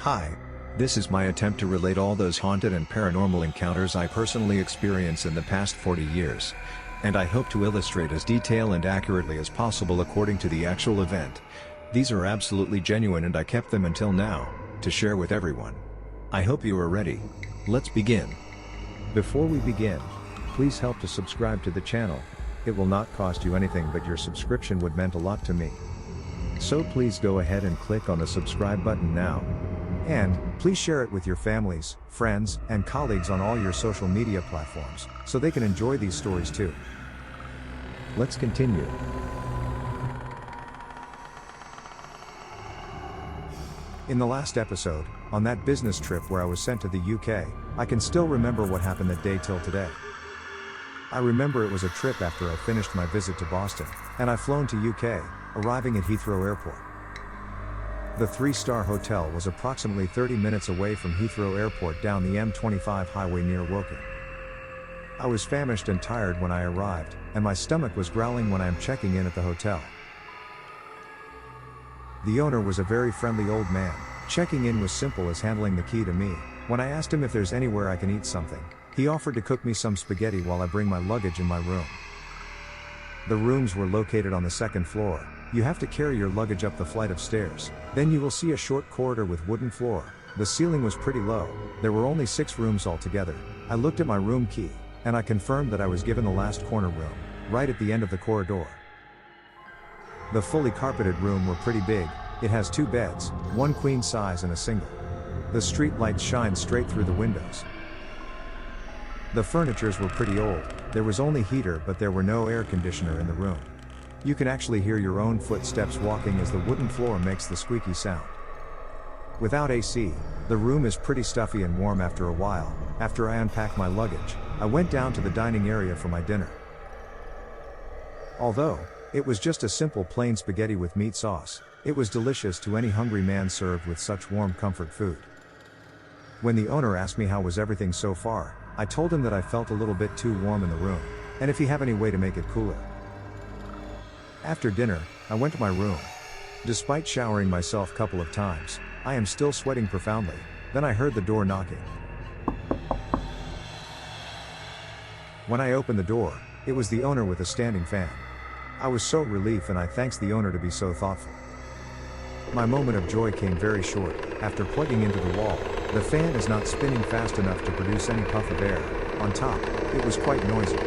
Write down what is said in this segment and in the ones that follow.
Hi. This is my attempt to relate all those haunted and paranormal encounters I personally experienced in the past 40 years. And I hope to illustrate as detailed and accurately as possible according to the actual event. These are absolutely genuine and I kept them until now, to share with everyone. I hope you are ready. Let's begin. Before we begin, please help to subscribe to the channel. It will not cost you anything, but your subscription would meant a lot to me. So please go ahead and click on the subscribe button now. And, please share it with your families, friends, and colleagues on all your social media platforms, so they can enjoy these stories too. Let's continue. In the last episode, on that business trip where I was sent to the UK, I can still remember what happened that day till today. I remember it was a trip after I finished my visit to Boston, and I flown to UK, arriving at Heathrow Airport. The 3-star hotel was approximately 30 minutes away from Heathrow Airport down the M25 highway near Woking. I was famished and tired when I arrived, and my stomach was growling when I am checking in at the hotel. The owner was a very friendly old man. Checking in was simple as handling the key to me. When I asked him if there's anywhere I can eat something, he offered to cook me some spaghetti while I bring my luggage in my room. The rooms were located on the second floor. You have to carry your luggage up the flight of stairs. Then you will see a short corridor with wooden floor. The ceiling was pretty low. There were only 6 rooms altogether. I looked at my room key, and I confirmed that I was given the last corner room, right at the end of the corridor. The fully carpeted room were pretty big. It has 2 beds, 1 queen size and a single. The street lights shine straight through the windows. The furnitures were pretty old. There was only heater, but there were no air conditioner in the room. You can actually hear your own footsteps walking as the wooden floor makes the squeaky sound. Without AC, the room is pretty stuffy and warm after a while. After I unpacked my luggage, I went down to the dining area for my dinner. Although it was just a simple plain spaghetti with meat sauce, it was delicious to any hungry man served with such warm comfort food. When the owner asked me how was everything so far, I told him that I felt a little bit too warm in the room, and if he have any way to make it cooler. After dinner, I went to my room. Despite showering myself a couple of times, I am still sweating profoundly. Then I heard the door knocking. When I opened the door, it was the owner with a standing fan. I was so relieved, and I thanked the owner to be so thoughtful. My moment of joy came very short. After plugging into the wall, the fan is not spinning fast enough to produce any puff of air. On top, it was quite noisy.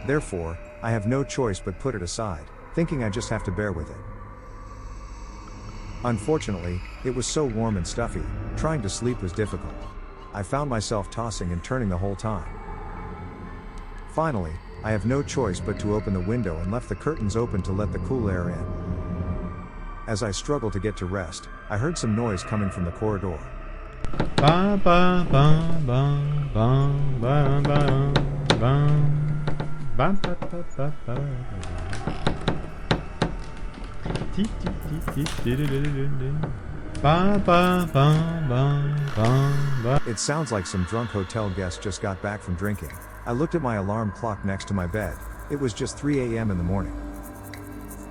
Therefore, I have no choice but put it aside, thinking I just have to bear with it. Unfortunately, it was so warm and stuffy, trying to sleep was difficult. I found myself tossing and turning the whole time. Finally, I have no choice but to open the window and left the curtains open to let the cool air in. As I struggled to get to rest, I heard some noise coming from the corridor. Ba ba ba ba ba ba ba ba. Ba ba ba ba ba. Ba ba ba ba ba. It sounds like some drunk hotel guest just got back from drinking. I looked at my alarm clock next to my bed. It was just 3 a.m. in the morning.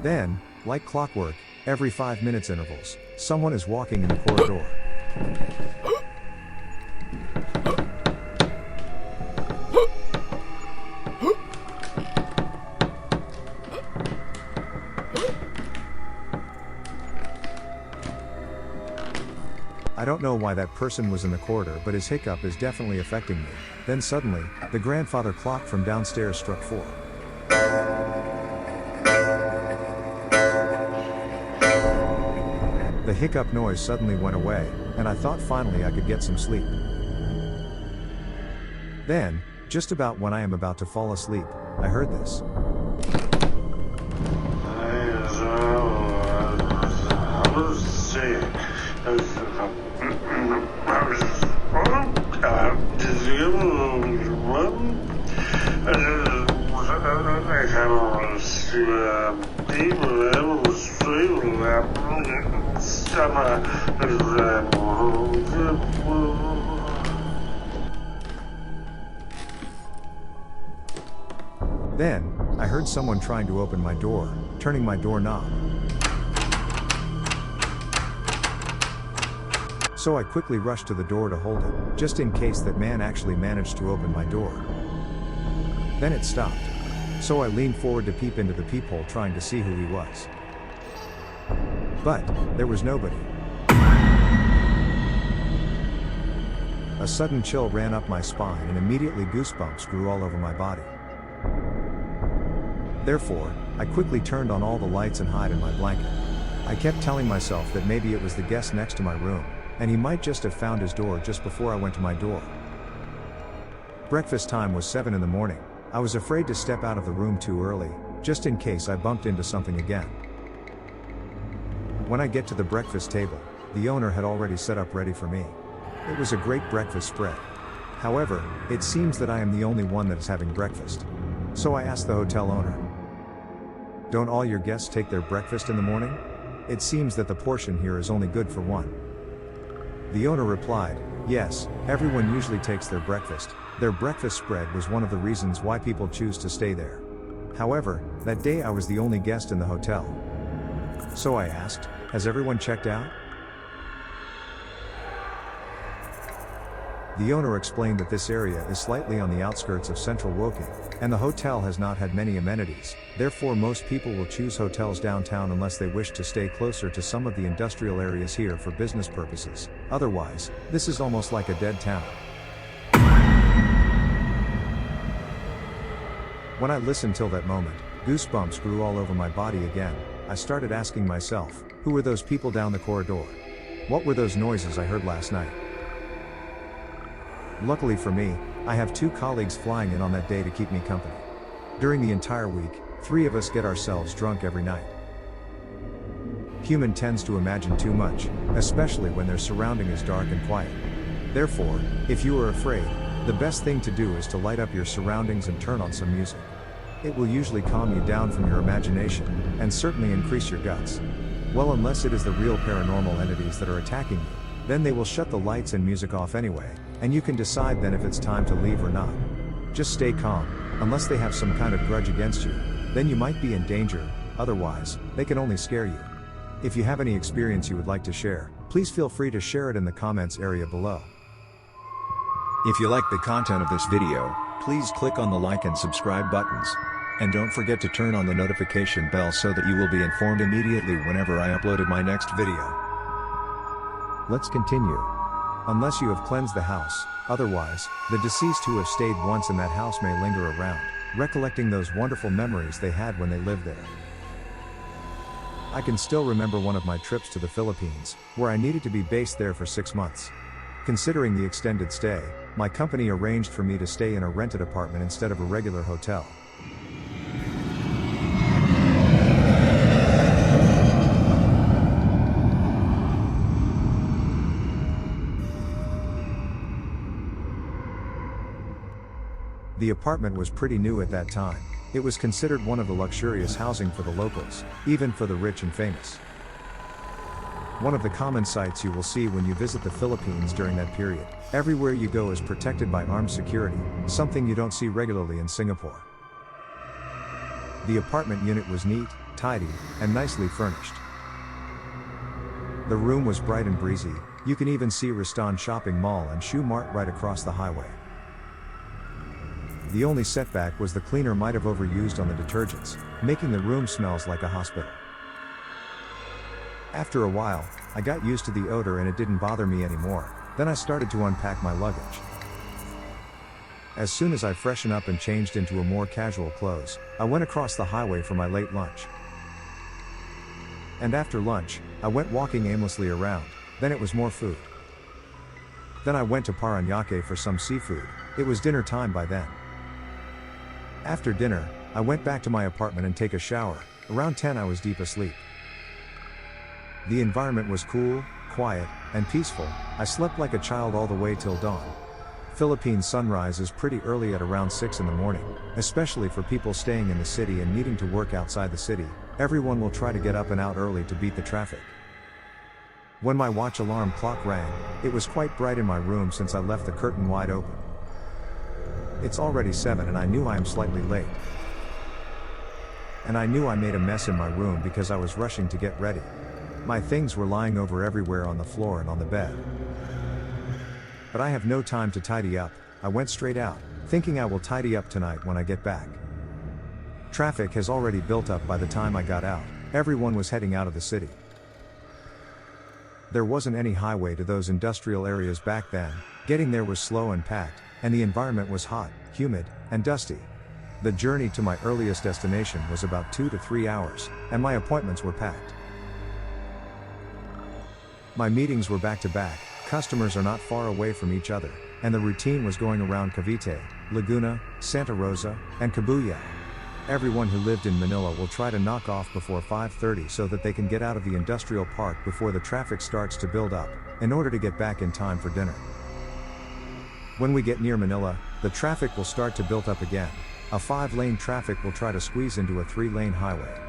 Then, like clockwork, every 5 minutes intervals, someone is walking in the corridor. I don't know why that person was in the corridor, but his hiccup is definitely affecting me. Then suddenly, the grandfather clock from downstairs struck 4. The hiccup noise suddenly went away, and I thought finally I could get some sleep. Then, just about when I am about to fall asleep, I heard this. Then, I heard someone trying to open my door, turning my doorknob. So I quickly rushed to the door to hold it, just in case that man actually managed to open my door. Then it stopped. So I leaned forward to peep into the peephole trying to see who he was. But there was nobody. A sudden chill ran up my spine and immediately goosebumps grew all over my body. Therefore, I quickly turned on all the lights and hid in my blanket. I kept telling myself that maybe it was the guest next to my room, and he might just have found his door just before I went to my door. Breakfast time was 7 in the morning. I was afraid to step out of the room too early, just in case I bumped into something again. When I get to the breakfast table, the owner had already set up ready for me. It was a great breakfast spread. However, it seems that I am the only one that is having breakfast. So I asked the hotel owner, "Don't all your guests take their breakfast in the morning? It seems that the portion here is only good for one." The owner replied, "Yes, everyone usually takes their breakfast. Their breakfast spread was one of the reasons why people choose to stay there. However, that day I was the only guest in the hotel. So I asked, has everyone checked out?" The owner explained that this area is slightly on the outskirts of central Woking, and the hotel has not had many amenities, therefore most people will choose hotels downtown unless they wish to stay closer to some of the industrial areas here for business purposes. Otherwise, this is almost like a dead town. When I listened till that moment, goosebumps grew all over my body again. I started asking myself, who were those people down the corridor? What were those noises I heard last night? Luckily for me, I have 2 colleagues flying in on that day to keep me company. During the entire week, 3 of us get ourselves drunk every night. Human tends to imagine too much, especially when their surrounding is dark and quiet. Therefore, if you are afraid, the best thing to do is to light up your surroundings and turn on some music. It will usually calm you down from your imagination, and certainly increase your guts. Well, unless it is the real paranormal entities that are attacking you, then they will shut the lights and music off anyway, and you can decide then if it's time to leave or not. Just stay calm, unless they have some kind of grudge against you, then you might be in danger, otherwise, they can only scare you. If you have any experience you would like to share, please feel free to share it in the comments area below. If you like the content of this video, please click on the like and subscribe buttons. And don't forget to turn on the notification bell so that you will be informed immediately whenever I uploaded my next video. Let's continue. Unless you have cleansed the house, otherwise, the deceased who have stayed once in that house may linger around, recollecting those wonderful memories they had when they lived there. I can still remember one of my trips to the Philippines, where I needed to be based there for 6 months. Considering the extended stay, my company arranged for me to stay in a rented apartment instead of a regular hotel. The apartment was pretty new at that time. It was considered one of the luxurious housing for the locals, even for the rich and famous. One of the common sights you will see when you visit the Philippines during that period. Everywhere you go is protected by armed security, something you don't see regularly in Singapore. The apartment unit was neat, tidy, and nicely furnished. The room was bright and breezy. You can even see Riston Shopping Mall and Shoe Mart right across the highway. The only setback was the cleaner might have overused on the detergents, making the room smells like a hospital. After a while, I got used to the odor and it didn't bother me anymore. Then I started to unpack my luggage. As soon as I freshened up and changed into a more casual clothes, I went across the highway for my late lunch. And after lunch, I went walking aimlessly around, then it was more food. Then I went to Paranormal for some seafood. It was dinner time by then. After dinner, I went back to my apartment and take a shower. Around 10 I was deep asleep. The environment was cool, quiet, and peaceful. I slept like a child all the way till dawn. Philippine sunrise is pretty early at around 6 in the morning, especially for people staying in the city and needing to work outside the city. Everyone will try to get up and out early to beat the traffic. When my watch alarm clock rang, it was quite bright in my room since I left the curtain wide open. It's already 7 and I knew I am slightly late. And I knew I made a mess in my room because I was rushing to get ready. My things were lying over everywhere on the floor and on the bed. But I have no time to tidy up. I went straight out, thinking I will tidy up tonight when I get back. Traffic has already built up by the time I got out. Everyone was heading out of the city. There wasn't any highway to those industrial areas back then. Getting there was slow and packed, and the environment was hot, humid, and dusty. The journey to my earliest destination was about 2 to 3 hours, and my appointments were packed. My meetings were back to back, customers are not far away from each other, and the routine was going around Cavite, Laguna, Santa Rosa, and Cabuyao. Everyone who lived in Manila will try to knock off before 5:30 so that they can get out of the industrial park before the traffic starts to build up, in order to get back in time for dinner. When we get near Manila, the traffic will start to build up again. A 5-lane traffic will try to squeeze into a 3-lane highway.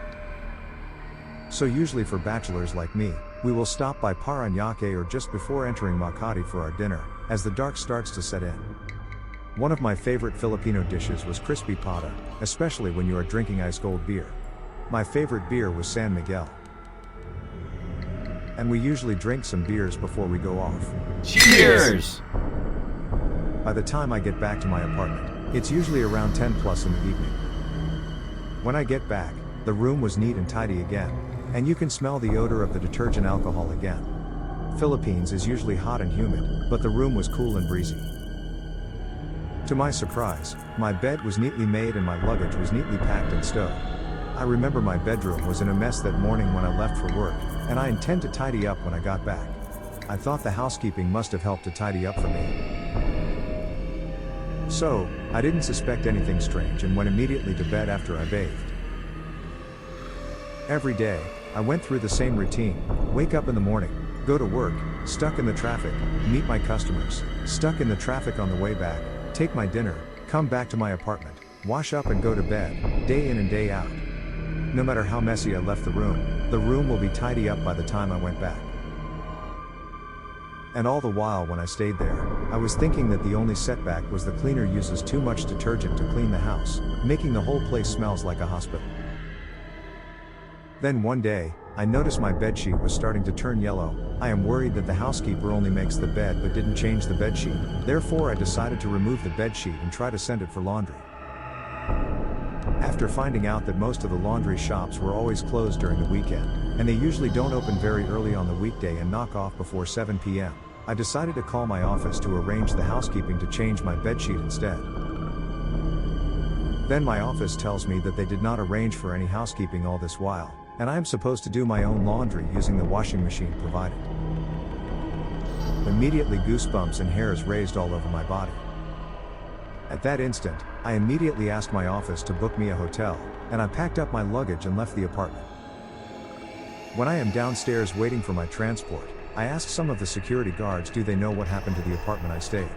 So usually for bachelors like me, we will stop by Parañaque or just before entering Makati for our dinner, as the dark starts to set in. One of my favorite Filipino dishes was crispy pata, especially when you are drinking ice-cold beer. My favorite beer was San Miguel. And we usually drink some beers before we go off. Cheers! By the time I get back to my apartment, it's usually around 10 plus in the evening. When I get back, the room was neat and tidy again, and you can smell the odor of the detergent alcohol again. Philippines is usually hot and humid, but the room was cool and breezy. To my surprise, my bed was neatly made and my luggage was neatly packed and stowed. I remember my bedroom was in a mess that morning when I left for work, and I intend to tidy up when I got back. I thought the housekeeping must have helped to tidy up for me. So, I didn't suspect anything strange and went immediately to bed after I bathed. Every day, I went through the same routine: wake up in the morning, go to work, stuck in the traffic, meet my customers, stuck in the traffic on the way back, take my dinner, come back to my apartment, wash up and go to bed, day in and day out. No matter how messy I left the room will be tidy up by the time I went back. And all the while when I stayed there, I was thinking that the only setback was the cleaner uses too much detergent to clean the house, making the whole place smells like a hospital. Then one day, I noticed my bedsheet was starting to turn yellow. I am worried that the housekeeper only makes the bed but didn't change the bedsheet. Therefore I decided to remove the bedsheet and try to send it for laundry. After finding out that most of the laundry shops were always closed during the weekend, and they usually don't open very early on the weekday and knock off before 7 p.m., I decided to call my office to arrange the housekeeping to change my bedsheet instead. Then my office tells me that they did not arrange for any housekeeping all this while, and I am supposed to do my own laundry using the washing machine provided. Immediately goosebumps and hairs raised all over my body. At that instant, I immediately asked my office to book me a hotel, and I packed up my luggage and left the apartment. When I am downstairs waiting for my transport, I asked some of the security guards do they know what happened to the apartment I stayed.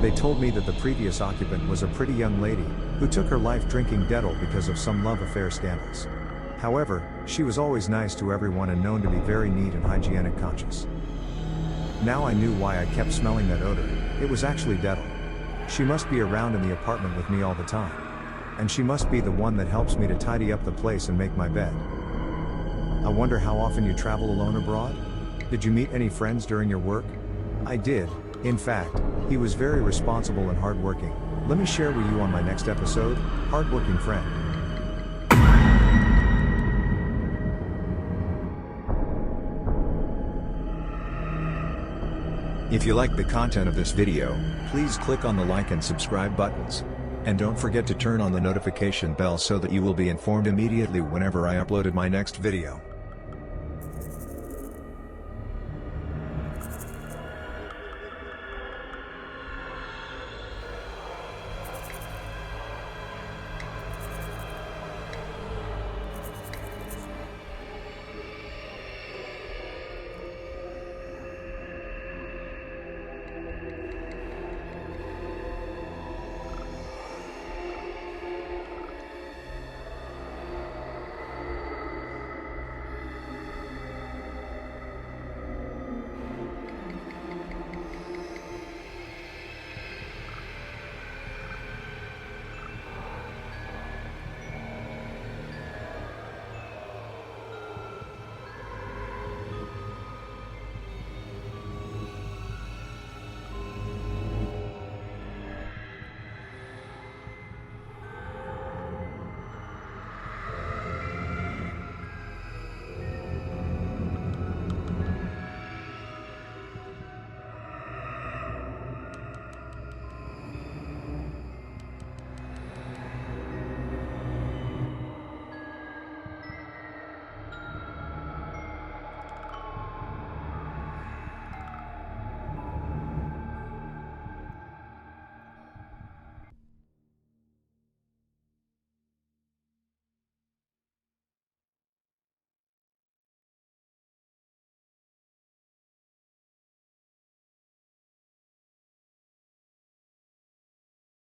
They told me that the previous occupant was a pretty young lady, who took her life drinking Dettol because of some love affair scandals. However, she was always nice to everyone and known to be very neat and hygienic conscious. Now I knew why I kept smelling that odor. It was actually Dettol. She must be around in the apartment with me all the time. And she must be the one that helps me to tidy up the place and make my bed. I wonder how often you travel alone abroad? Did you meet any friends during your work? I did. In fact, he was very responsible and hardworking. Let me share with you on my next episode, Hardworking Friend. If you like the content of this video, please click on the like and subscribe buttons. And don't forget to turn on the notification bell so that you will be informed immediately whenever I uploaded my next video.